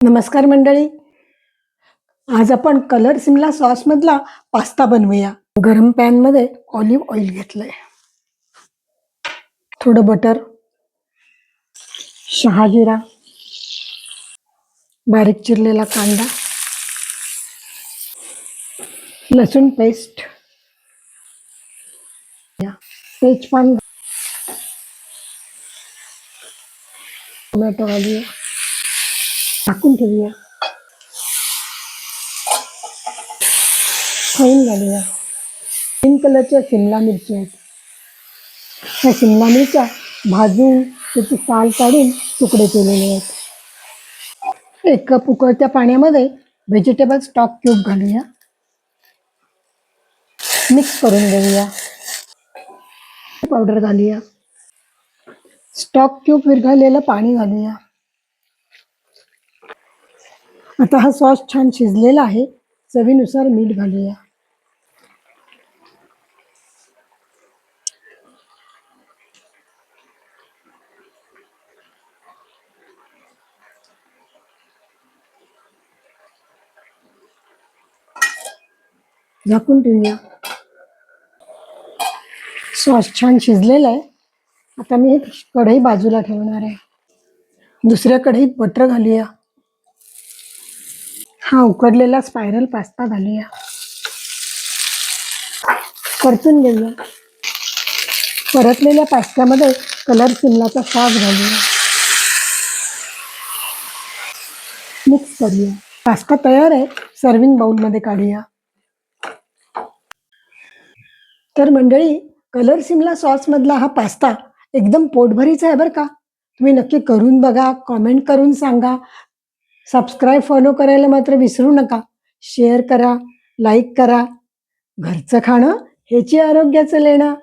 नमस्कार मंडळी. आज आपण कलर सिमला सॉस मधला पास्ता बनवूया. गरम पॅन मध्ये ऑलिव्ह ऑइल घेतलंय, थोडं बटर, शहाजिरा, बारीक चिरलेला कांदा, लसूण पेस्ट, तेजपान, टोमॅटो घालूया, टाकून ठेवूया, खाऊन घालूया. ग्रीन कलरच्या शिमला मिरची आहेत. ह्या शिमला मिरच्या भाजून त्याची साल काढून तुकडे केलेले आहेत. 1 कप उकळत्या पाण्यामध्ये व्हेजिटेबल स्टॉक क्यूब घालूया, मिक्स करून घेऊया. पावडर घालूया, स्टॉक क्यूब विरघळलेलं पाणी घालूया. आता हा सॉस छान शिजलेला आहे. चवीनुसार मीठ घालूया. झाकून ठेवूया. सॉस छान शिजलेला आहे. आता मी एक कढई बाजूला ठेवणार आहे. दुसऱ्या कढईत बटर घालूया. हा उकडलेला स्पायरल पास्ता घालूया, परतून घेऊया. परतलेल्या पास्त्यामध्ये कलर सिमलाचा सॉस घालूया, मिक्स करूया. पास्ता तयार आहे. सर्विंग बाउल मध्ये काढूया. तर मंडळी, कलर सिमला सॉस मधला हा पास्ता एकदम पोटभरीचा आहे बरं का. तुम्ही नक्की करून बघा, कॉमेंट करून सांगा. सबस्क्राईब फॉलो करायला मात्र विसरू नका. शेअर करा, लाईक करा. घरचं खाणं ह्याची आरोग्याचं लेणं.